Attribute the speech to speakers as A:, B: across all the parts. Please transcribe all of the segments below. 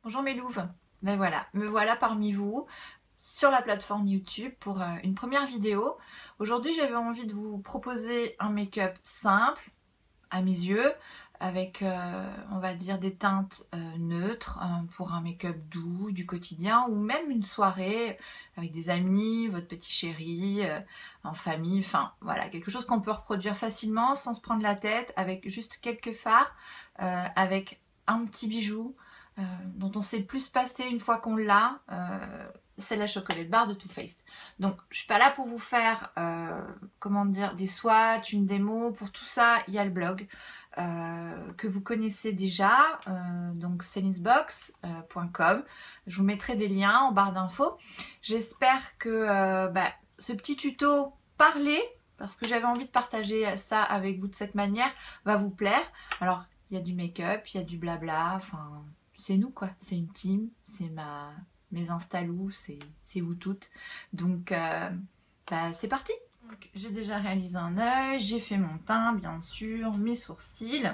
A: Bonjour mes louves, ben voilà, me voilà parmi vous sur la plateforme YouTube pour une première vidéo. Aujourd'hui j'avais envie de vous proposer un make-up simple à mes yeux avec on va dire des teintes neutres pour un make-up doux du quotidien ou même une soirée avec des amis, votre petit chéri, en famille, enfin voilà, quelque chose qu'on peut reproduire facilement sans se prendre la tête avec juste quelques fards, avec un petit bijou dont on sait plus passer une fois qu'on l'a, c'est la chocolate bar de Too Faced. Donc je suis pas là pour vous faire comment dire, des swatchs, une démo. Pour tout ça il y a le blog que vous connaissez déjà, donc celinesbox.com. Je vous mettrai des liens en barre d'infos. J'espère que ce petit tuto parler, parce que j'avais envie de partager ça avec vous de cette manière, va vous plaire. Alors il y a du make-up, il y a du blabla, enfin c'est nous quoi, c'est une team, c'est mes instalous, c'est vous toutes. Donc c'est parti. J'ai déjà réalisé un œil, j'ai fait mon teint bien sûr, mes sourcils.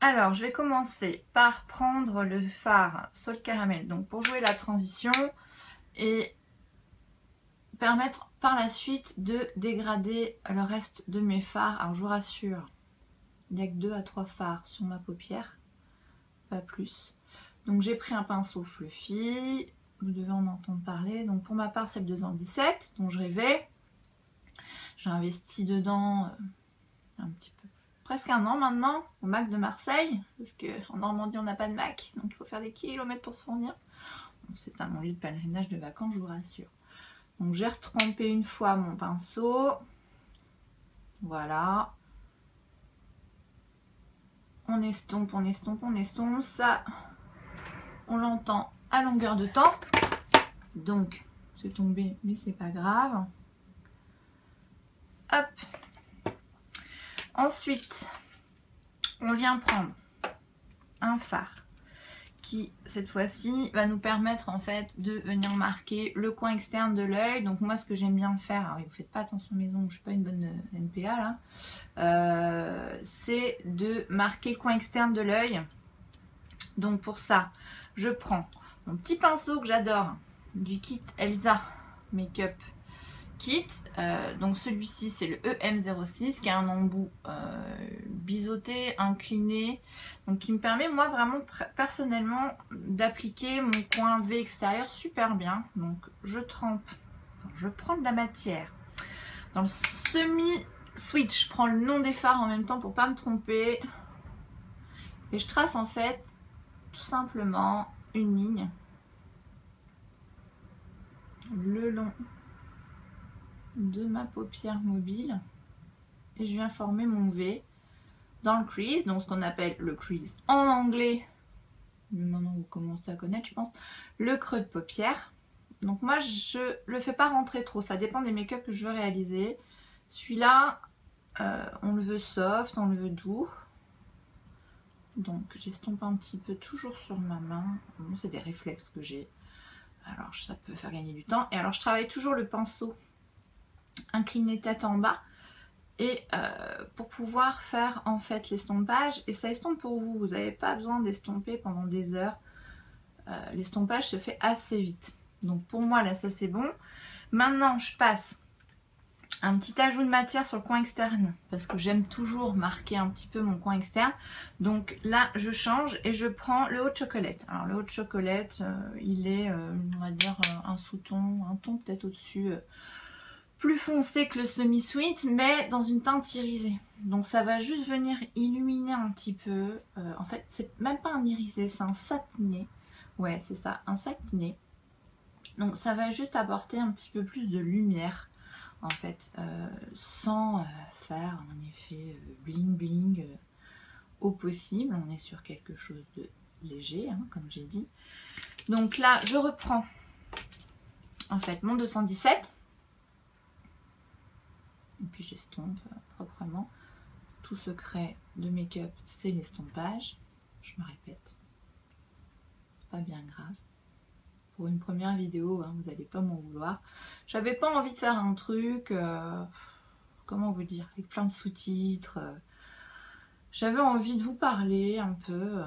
A: Alors je vais commencer par prendre le fard Sol Caramel, donc pour jouer la transition et permettre par la suite de dégrader le reste de mes fards. Alors je vous rassure, il n'y a que 2 à 3 fards sur ma paupière, pas plus. Donc j'ai pris un pinceau fluffy, vous devez en entendre parler. Donc pour ma part c'est le 217 dont je rêvais. J'ai investi dedans un petit peu, presque un an maintenant, au Mac de Marseille, parce qu'en Normandie on n'a pas de Mac, donc il faut faire des kilomètres pour se fournir. C'est un lieu de pèlerinage de vacances, je vous rassure. Donc j'ai retrempé une fois mon pinceau, voilà. On estompe, on estompe, on estompe, ça on l'entend à longueur de temps, donc c'est tombé mais c'est pas grave. Hop. Ensuite on vient prendre un fard qui cette fois-ci va nous permettre en fait de venir marquer le coin externe de l'œil. Donc moi ce que j'aime bien faire, alors vous faites pas attention maison, je suis pas une bonne NPA là, c'est de marquer le coin externe de l'œil. Donc pour ça je prends mon petit pinceau que j'adore du kit Elsa Makeup Kit, donc celui-ci c'est le EM06 qui a un embout biseauté, incliné, donc qui me permet moi vraiment personnellement d'appliquer mon coin V extérieur super bien. Donc je trempe, je prends de la matière dans le semi switch, je prends le nom des fards en même temps pour pas me tromper et je trace en fait tout simplement une ligne le long de ma paupière mobile et je viens former mon V dans le crease, donc ce qu'on appelle le crease en anglais, mais maintenant vous commencez à connaître je pense, le creux de paupière. Donc moi je le fais pas rentrer trop, ça dépend des make-up que je veux réaliser. Celui-là on le veut soft, on le veut doux, donc j'estompe un petit peu toujours sur ma main. Bon, c'est des réflexes que j'ai, alors ça peut faire gagner du temps. Et alors je travaille toujours le pinceau incliné tête en bas et pour pouvoir faire en fait l'estompage, et ça estompe pour vous, vous n'avez pas besoin d'estomper pendant des heures, l'estompage se fait assez vite. Donc pour moi là ça c'est bon. Maintenant je passe un petit ajout de matière sur le coin externe parce que j'aime toujours marquer un petit peu mon coin externe. Donc là je change et je prends le Hot Chocolate. Alors le Hot Chocolate il est on va dire un sous-ton, un ton peut-être au-dessus, plus foncé que le semi-sweet, mais dans une teinte irisée. Donc ça va juste venir illuminer un petit peu. En fait, c'est même pas un irisé, c'est un satiné. Ouais, c'est ça, un satiné. Donc ça va juste apporter un petit peu plus de lumière, en fait, sans faire un effet bling bling au possible. On est sur quelque chose de léger, hein, comme j'ai dit. Donc là, je reprends en fait mon 217. Et puis j'estompe proprement. Tout secret de make-up, c'est l'estompage. Je me répète, c'est pas bien grave. Pour une première vidéo, hein, vous n'allez pas m'en vouloir. J'avais pas envie de faire un truc, comment vous dire, avec plein de sous-titres. j'avais envie de vous parler un peu,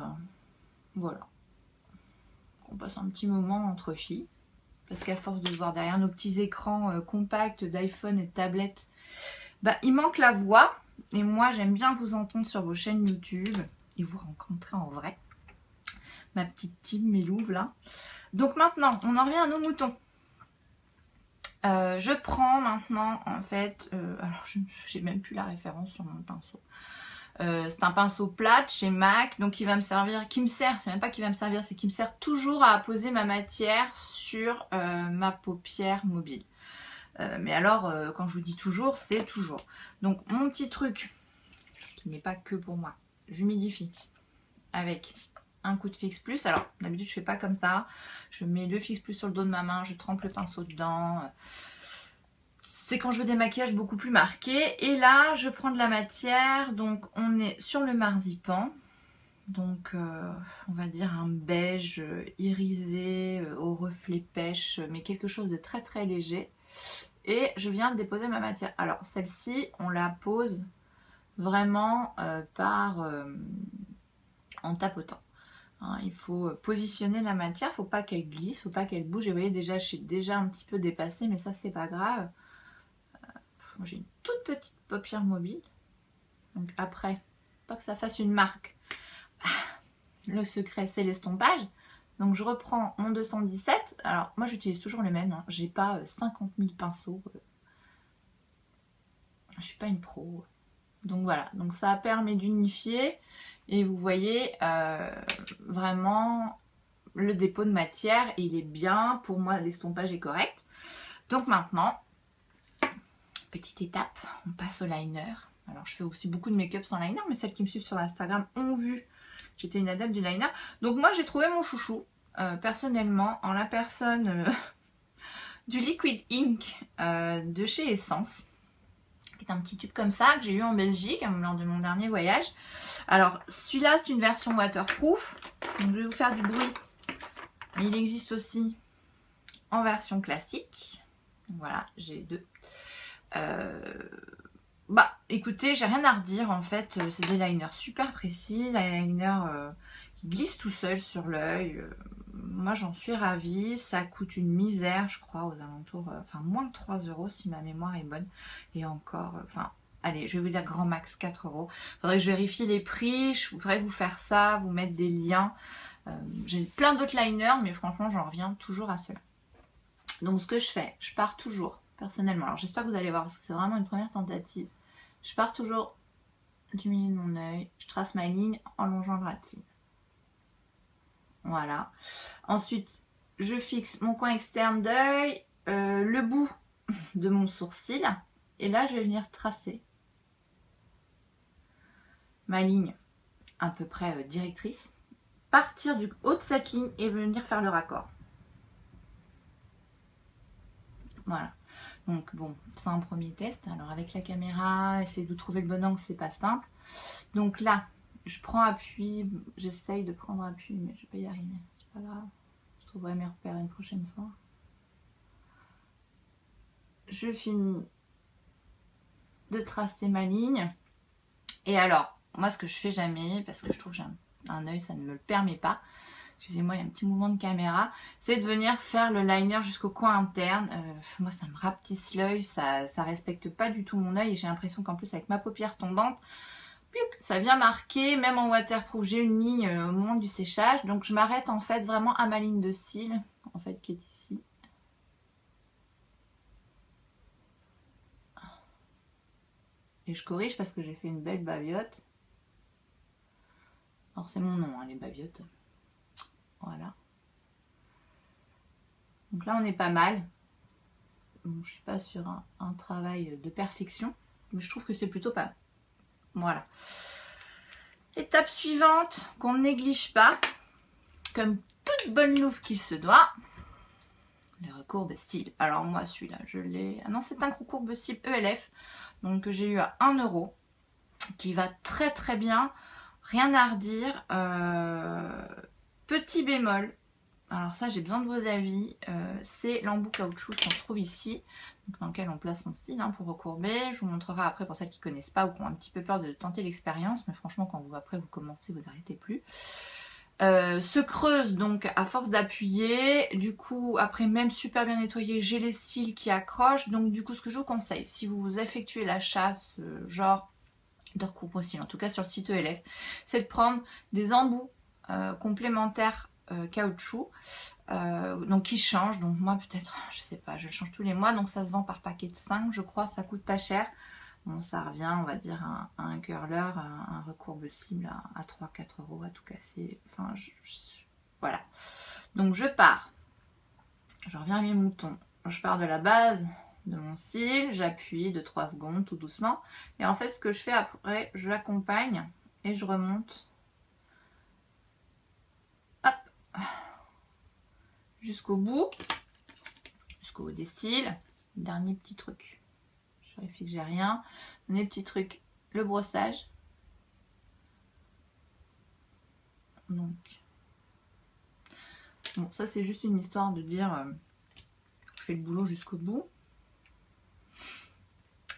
A: voilà, qu'on passe un petit moment entre filles, parce qu'à force de voir derrière nos petits écrans compacts d'iPhone et de tablettes, bah, il manque la voix, et moi j'aime bien vous entendre sur vos chaînes YouTube, et vous rencontrer en vrai, ma petite team, mes louves là. Donc maintenant, on en revient à nos moutons. Je prends maintenant, en fait, alors j'ai même plus la référence sur mon pinceau. C'est un pinceau plat de chez MAC, donc il va me servir, qui me sert, c'est même pas qu'il va me servir, c'est qu'il me sert toujours à apposer ma matière sur ma paupière mobile. Mais alors, quand je vous dis toujours, c'est toujours. Donc mon petit truc, qui n'est pas que pour moi, j'humidifie avec un coup de Fix Plus. Alors d'habitude je fais pas comme ça, je mets le Fix Plus sur le dos de ma main, je trempe le pinceau dedans. C'est quand je veux des maquillages beaucoup plus marqués. Et là je prends de la matière, donc on est sur le marzipan, donc on va dire un beige irisé au reflet pêche, mais quelque chose de très très léger. Et je viens de déposer ma matière. Alors celle-ci on la pose vraiment en tapotant. Hein, il faut positionner la matière, faut pas qu'elle glisse, faut pas qu'elle bouge. Et vous voyez déjà, je suis déjà un petit peu dépassée, mais ça c'est pas grave. J'ai une toute petite paupière mobile. Donc après, pas que ça fasse une marque. Le secret c'est l'estompage. Donc je reprends mon 217. Alors moi j'utilise toujours le même. Hein. J'ai pas 50 000 pinceaux. Je suis pas une pro. Donc voilà, donc ça permet d'unifier et vous voyez vraiment le dépôt de matière, il est bien, pour moi l'estompage est correct. Donc maintenant, petite étape, on passe au liner. Alors je fais aussi beaucoup de make-up sans liner, mais celles qui me suivent sur Instagram ont vu, j'étais une adepte du liner. Donc moi j'ai trouvé mon chouchou, personnellement, en la personne du Liquid Ink de chez Essence. Qui est un petit tube comme ça que j'ai eu en Belgique lors de mon dernier voyage. Alors celui-là c'est une version waterproof, donc je vais vous faire du bruit, mais il existe aussi en version classique. Donc voilà, j'ai deux. Bah écoutez, j'ai rien à redire en fait, c'est des liners super précis, des liners qui glissent tout seul sur l'œil. Moi j'en suis ravie, ça coûte une misère je crois aux alentours, enfin moins de 3 € si ma mémoire est bonne, et encore, enfin allez je vais vous dire grand max 4 €. Faudrait que je vérifie les prix, je pourrais vous faire ça, vous mettre des liens. J'ai plein d'autres liners mais franchement j'en reviens toujours à ceux-là. Donc ce que je fais, je pars toujours personnellement, alors j'espère que vous allez voir parce que c'est vraiment une première tentative, je pars toujours du milieu de mon œil, je trace ma ligne en longeant le ratine. Voilà. Ensuite, je fixe mon coin externe d'œil, le bout de mon sourcil. Et là, je vais venir tracer ma ligne à peu près directrice. Partir du haut de cette ligne et venir faire le raccord. Voilà. Donc bon, c'est un premier test. Alors avec la caméra, essayer de trouver le bon angle, c'est pas simple. Donc là, je prends appui, j'essaye de prendre appui, mais je vais pas y arriver. C'est pas grave. Je trouverai mes repères une prochaine fois. Je finis de tracer ma ligne. Et alors, moi ce que je fais jamais, parce que je trouve que j'ai un œil, ça ne me le permet pas. Excusez-moi, il y a un petit mouvement de caméra. C'est de venir faire le liner jusqu'au coin interne. Moi, ça me rapetisse l'œil, ça respecte pas du tout mon œil. Et j'ai l'impression qu'en plus, avec ma paupière tombante, ça vient marquer. Même en waterproof, j'ai une ligne au moment du séchage. Donc, je m'arrête en fait vraiment à ma ligne de cils, en fait, qui est ici. Et je corrige parce que j'ai fait une belle babiote. Alors, c'est mon nom, hein, les babiotes. Voilà. Donc là, on est pas mal. Bon, je suis pas sur un travail de perfection, mais je trouve que c'est plutôt pas mal. Voilà. Étape suivante, qu'on ne néglige pas, comme toute bonne louve qu'il se doit, le recourbe cils. Alors moi, celui-là, je l'ai... Ah non, c'est un recourbe cils ELF, donc que j'ai eu à 1 €, qui va très très bien. Rien à redire. Petit bémol, alors ça j'ai besoin de vos avis, c'est l'embout caoutchouc qu'on trouve ici, donc dans lequel on place son cil hein, pour recourber. Je vous montrerai après pour celles qui ne connaissent pas ou qui ont un petit peu peur de tenter l'expérience, mais franchement quand après vous commencez, vous n'arrêtez plus. Se creuse donc à force d'appuyer, du coup après même super bien nettoyé, j'ai les cils qui accrochent, donc du coup ce que je vous conseille, si vous effectuez l'achat ce genre de recouvre cils, en tout cas sur le site ELF, c'est de prendre des embouts complémentaires caoutchouc, donc qui changent. Donc moi peut-être, je sais pas, je le change tous les mois, donc ça se vend par paquet de 5 je crois, ça coûte pas cher. Bon, ça revient, on va dire, à un curler, un recourbe-cils à 3-4 € à tout casser. Enfin, voilà. Donc je pars. Je reviens à mes moutons. Je pars de la base de mon cil, j'appuie de 3 secondes tout doucement. Et en fait, ce que je fais après, je l'accompagne et je remonte. Hop. Jusqu'au bout. Jusqu'au haut des cils. Dernier petit truc. Je vérifie que j'ai rien. Dernier petit truc, le brossage. Donc, bon, ça c'est juste une histoire de dire je fais le boulot jusqu'au bout.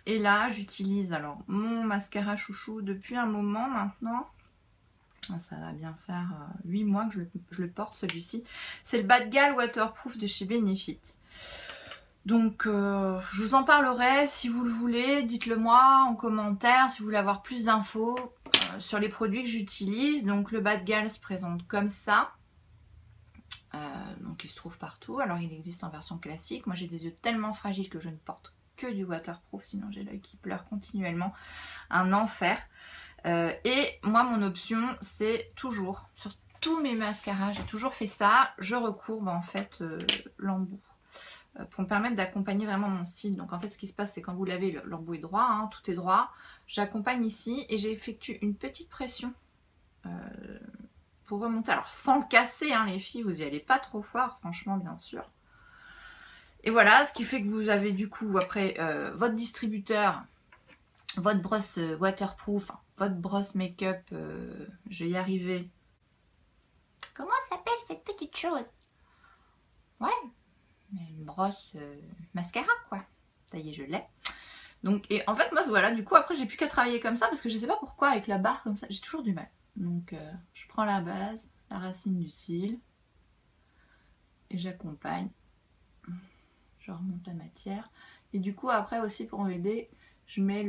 A: Et là, j'utilise alors mon mascara chouchou depuis un moment maintenant. Ça va bien faire 8 mois que je le porte celui-ci. C'est le Bad Gal Waterproof de chez Benefit. Donc je vous en parlerai si vous le voulez, dites-le moi en commentaire si vous voulez avoir plus d'infos sur les produits que j'utilise. Donc le Bad Gal se présente comme ça. Donc il se trouve partout. Alors il existe en version classique. Moi j'ai des yeux tellement fragiles que je ne porte que du waterproof, sinon j'ai l'œil qui pleure continuellement. Un enfer. Et moi mon option c'est toujours, sur tous mes mascaras, j'ai toujours fait ça, je recourbe en fait l'embout. Pour me permettre d'accompagner vraiment mon cil. Donc en fait ce qui se passe c'est quand vous lavez, l'embout est droit, hein, tout est droit. J'accompagne ici et j'effectue une petite pression pour remonter. Alors sans le casser hein, les filles, vous n'y allez pas trop fort franchement bien sûr. Et voilà, ce qui fait que vous avez du coup après votre distributeur, votre brosse waterproof, votre brosse make-up, je vais y arriver. Comment s'appelle cette petite chose? Ouais, une brosse mascara quoi. Ça y est, je l'ai. Donc, et en fait, moi, voilà, du coup, après, j'ai plus qu'à travailler comme ça parce que je sais pas pourquoi, avec la barre comme ça, j'ai toujours du mal. Donc, je prends la base, la racine du cil et j'accompagne. Je remonte la matière. Et du coup, après aussi, pour m'aider, je mets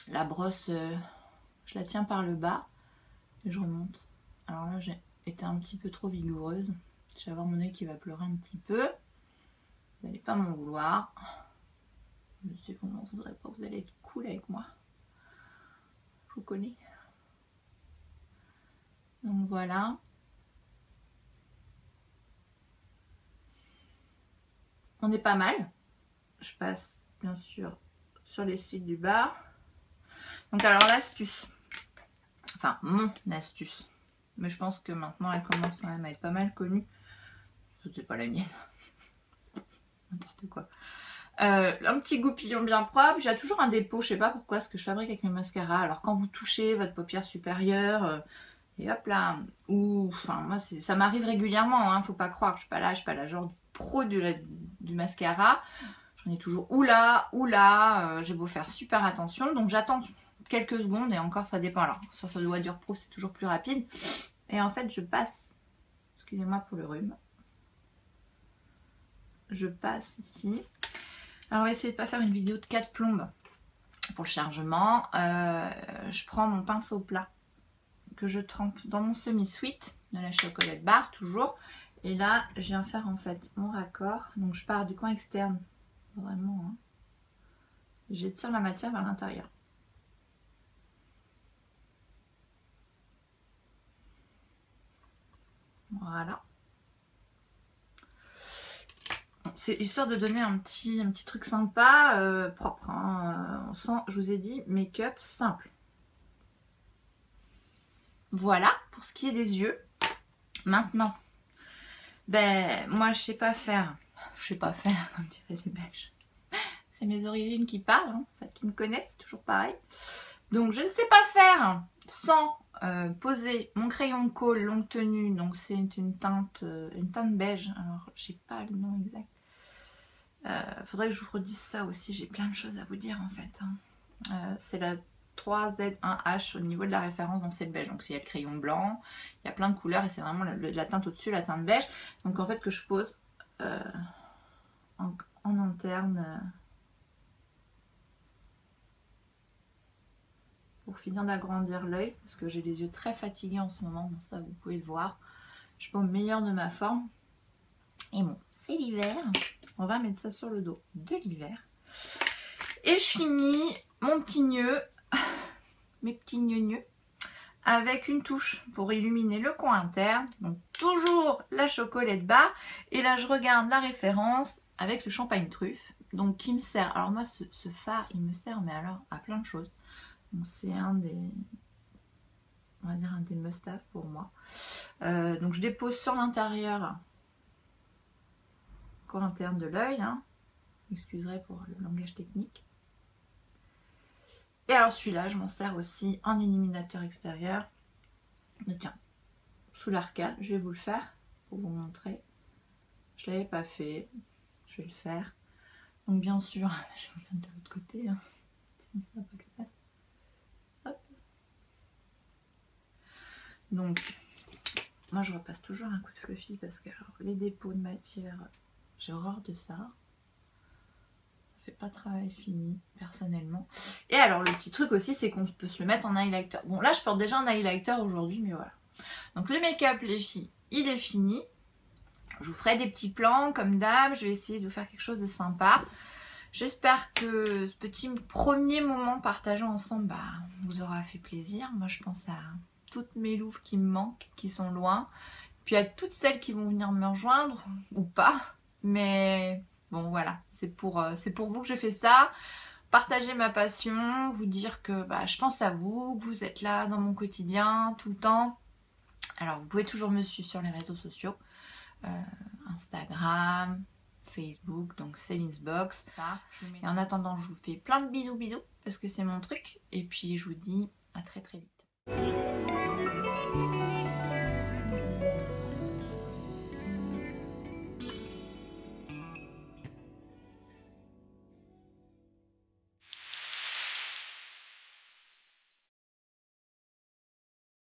A: la brosse, je la tiens par le bas et je remonte. Alors là, j'ai été un petit peu trop vigoureuse. Je vais avoir mon œil qui va pleurer un petit peu. Vous n'allez pas m'en vouloir. Je sais qu'on n'en voudrait pas, vous allez être cool avec moi. Je vous connais. Donc voilà. On est pas mal. Je passe bien sûr sur les cils du bas. Donc alors l'astuce. Enfin mon astuce. Mais je pense que maintenant elle commence quand même à être pas mal connue. C'est pas la mienne. N'importe quoi. Un petit goupillon bien propre. J'ai toujours un dépôt, je sais pas pourquoi, ce que je fabrique avec mes mascaras. Alors quand vous touchez votre paupière supérieure, et hop là, ou enfin moi ça m'arrive régulièrement, hein, faut pas croire, je suis pas là genre pro du mascara. J'en ai toujours ou là, j'ai beau faire super attention, donc j'attends quelques secondes et encore ça dépend. Alors sur ce waterproof c'est toujours plus rapide. Et en fait je passe, excusez-moi pour le rhume. Je passe ici. Alors on va essayer de ne pas faire une vidéo de 4 plombes pour le chargement. Je prends mon pinceau plat que je trempe dans mon semi-sweet de la Chocolate Bar toujours. Et là je viens faire en fait mon raccord. Donc je pars du coin externe. Vraiment. Hein. J'étire la matière vers l'intérieur. Voilà. C'est histoire de donner un petit truc sympa, propre. Hein. On sent, je vous ai dit, make-up simple. Voilà pour ce qui est des yeux. Maintenant, ben moi je sais pas faire. Je sais pas faire, comme diraient les Belges. C'est mes origines qui parlent. Hein. Celles qui me connaissent, c'est toujours pareil. Donc je ne sais pas faire sans poser mon crayon de colle longue tenue. Donc c'est une teinte beige. Alors j'ai pas le nom exact. Faudrait que je vous redise ça aussi. J'ai plein de choses à vous dire en fait. C'est la 3Z1H au niveau de la référence, donc c'est le beige. Donc il y a le crayon blanc, il y a plein de couleurs et c'est vraiment la teinte au-dessus, la teinte beige. Donc en fait que je pose en interne pour finir d'agrandir l'œil, parce que j'ai les yeux très fatigués en ce moment, ça vous pouvez le voir. Je suis pas au meilleur de ma forme. Et bon, c'est l'hiver, on va mettre ça sur le dos de l'hiver. Et je finis mon petit nœud, mes petits gneux avec une touche pour illuminer le coin interne. Donc toujours la chocolate bas. Et là je regarde la référence avec le champagne truffe. Donc qui me sert. Alors moi ce fard il me sert mais alors à plein de choses. Donc c'est un des, on va dire un des must-have pour moi. Donc je dépose sur l'intérieur, coin interne de l'œil. Hein. Excuserez pour le langage technique. Et alors celui-là, je m'en sers aussi en illuminateur extérieur. Mais tiens, sous l'arcade, je vais vous le faire pour vous montrer. Je ne l'avais pas fait, je vais le faire. Donc bien sûr, je vais le mettre de l'autre côté. Hein. Hop. Donc, moi je repasse toujours un coup de fluffy parce que alors, les dépôts de matière, j'ai horreur de ça. Fait pas travail fini personnellement. Et alors le petit truc aussi c'est qu'on peut se le mettre en highlighter. Bon là je porte déjà un highlighter aujourd'hui mais voilà. Donc le make-up les filles il est fini. Je vous ferai des petits plans comme d'hab. Je vais essayer de vous faire quelque chose de sympa. J'espère que ce petit premier moment partagé ensemble vous aura fait plaisir. Moi je pense à toutes mes louves qui me manquent, qui sont loin. Puis à toutes celles qui vont venir me rejoindre ou pas. Mais bon voilà, c'est pour vous que j'ai fait ça. Partager ma passion, vous dire que je pense à vous, que vous êtes là dans mon quotidien, tout le temps. Alors vous pouvez toujours me suivre sur les réseaux sociaux. Instagram, Facebook, donc Céline's Box. Et en attendant, je vous fais plein de bisous parce que c'est mon truc. Et puis je vous dis à très très vite.